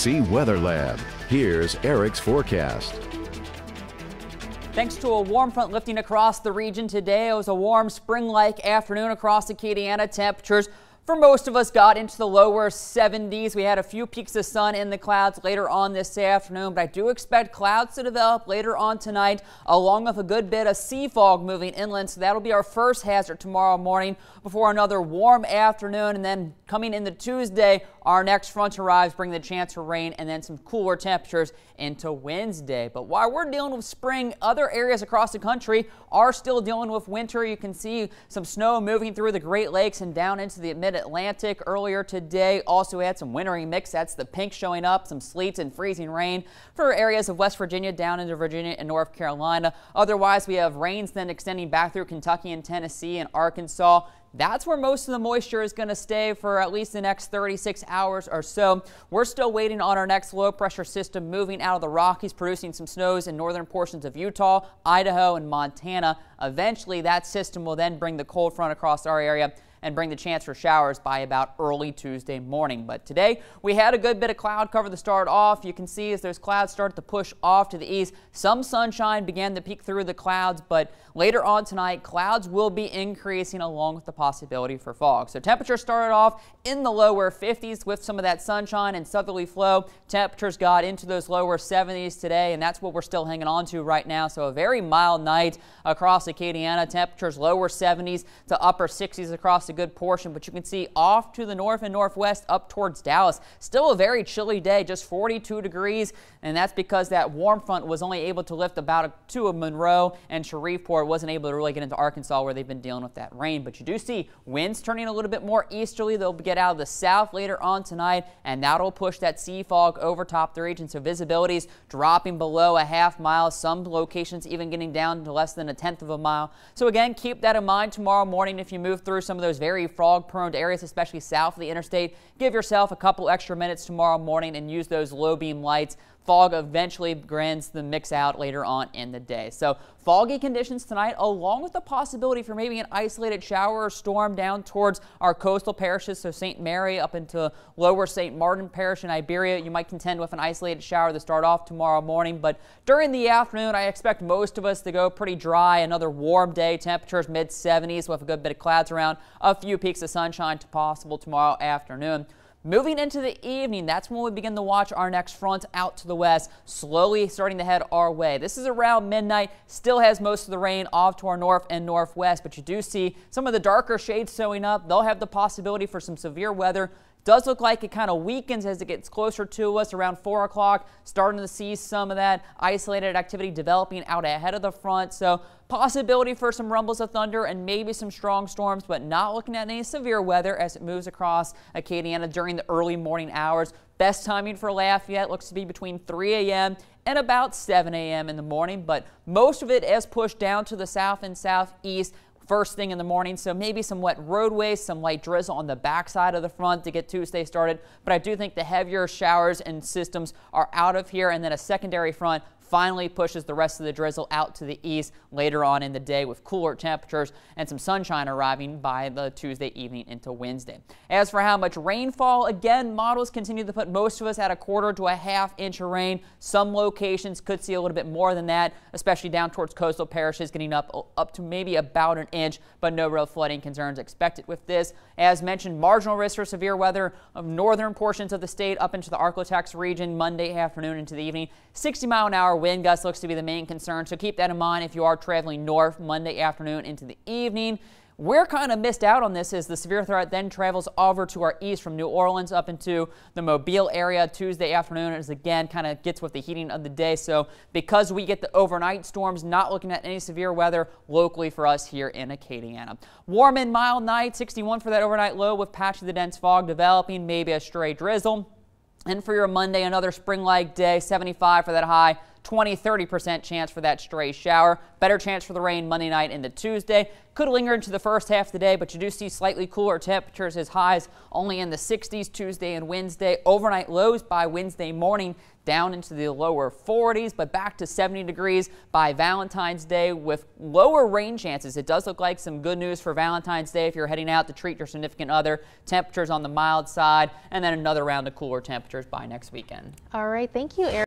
KC Weather Lab. Here's Eric's forecast. Thanks to a warm front lifting across the region today, it was a warm spring-like afternoon across Acadiana. Temperatures for most of us got into the lower 70s. We had a few peaks of sun in the clouds later on this afternoon, but I do expect clouds to develop later on tonight, along with a good bit of sea fog moving inland. So that'll be our first hazard tomorrow morning before another warm afternoon. And then coming into Tuesday, our next front arrives, bringing the chance for rain and then some cooler temperatures into Wednesday. But while we're dealing with spring, other areas across the country are still dealing with winter. You can see some snow moving through the Great Lakes and down into the Mid-Atlantic earlier today. Also had some wintry mix. That's the pink showing up, some sleets and freezing rain for areas of West Virginia down into Virginia and North Carolina. Otherwise, we have rains then extending back through Kentucky and Tennessee and Arkansas. That's where most of the moisture is going to stay for at least the next 36 hours or so. We're still waiting on our next low pressure system moving out of the Rockies, producing some snows in northern portions of Utah, Idaho, and Montana. Eventually, that system will then bring the cold front across our area and bring the chance for showers by about early Tuesday morning. But today we had a good bit of cloud cover to start off. You can see as those clouds start to push off to the east, some sunshine began to peek through the clouds, but later on tonight, clouds will be increasing along with the possibility for fog. So temperatures started off in the lower 50s with some of that sunshine and southerly flow. Temperatures got into those lower 70s today, and that's what we're still hanging on to right now. So a very mild night across Acadiana. Temperatures lower 70s to upper 60s across a good portion, but you can see off to the north and northwest up towards Dallas. Still a very chilly day, just 42 degrees, and that's because that warm front was only able to lift about to Monroe and Shreveport. Wasn't able to really get into Arkansas where they've been dealing with that rain. But you do see winds turning a little bit more easterly. They'll get out of the south later on tonight, and that'll push that sea fog over top the region. So visibility's dropping below a half mile. Some locations even getting down to less than a tenth of a mile. So again, keep that in mind tomorrow morning if you move through some of those very fog-prone areas, especially south of the interstate. Give yourself a couple extra minutes tomorrow morning and use those low beam lights. Fog eventually begins to mix out later on in the day. So foggy conditions tonight, along with the possibility for maybe an isolated shower or storm down towards our coastal parishes. So St. Mary up into lower St. Martin Parish in Iberia. You might contend with an isolated shower to start off tomorrow morning. But during the afternoon, I expect most of us to go pretty dry. Another warm day, temperatures mid-70s with a good bit of clouds around. A few peaks of sunshine possible tomorrow afternoon. Moving into the evening, that's when we begin to watch our next front out to the west, slowly starting to head our way. This is around midnight, still has most of the rain off to our north and northwest, but you do see some of the darker shades showing up. They'll have the possibility for some severe weather. Does look like it kind of weakens as it gets closer to us around 4 o'clock, starting to see some of that isolated activity developing out ahead of the front. So possibility for some rumbles of thunder and maybe some strong storms, but not looking at any severe weather as it moves across Acadiana during the early morning hours. Best timing for Lafayette looks to be between 3 a.m. and about 7 a.m. in the morning, but most of it is pushed down to the south and southeast first thing in the morning, so maybe some wet roadways, some light drizzle on the backside of the front to get Tuesday started. But I do think the heavier showers and systems are out of here, and then a secondary front finally pushes the rest of the drizzle out to the east later on in the day with cooler temperatures and some sunshine arriving by the Tuesday evening into Wednesday. As for how much rainfall, again, models continue to put most of us at a quarter to a half-inch of rain. Some locations could see a little bit more than that, especially down towards coastal parishes, getting up to maybe about an inch, but no real flooding concerns expected with this. As mentioned, marginal risk for severe weather of northern portions of the state up into the Arklatex region Monday afternoon into the evening. 60-mile-an-hour wind gust looks to be the main concern, so keep that in mind if you are traveling north Monday afternoon into the evening. We're kind of missed out on this as the severe threat then travels over to our east from New Orleans up into the Mobile area Tuesday afternoon, as again kind of gets with the heating of the day. So because we get the overnight storms, not looking at any severe weather locally for us here in Acadiana. Warm and mild night, 61 for that overnight low with patches of dense fog developing, maybe a stray drizzle. And for your Monday, another spring-like day, 75 for that high, 20–30% chance for that stray shower. Better chance for the rain Monday night into Tuesday. Could linger into the first half of the day, but you do see slightly cooler temperatures as highs only in the 60s Tuesday and Wednesday. Overnight lows by Wednesday morning down into the lower 40s, but back to 70 degrees by Valentine's Day with lower rain chances. It does look like some good news for Valentine's Day if you're heading out to treat your significant other. Temperatures on the mild side, and then another round of cooler temperatures by next weekend. All right, thank you, Eric.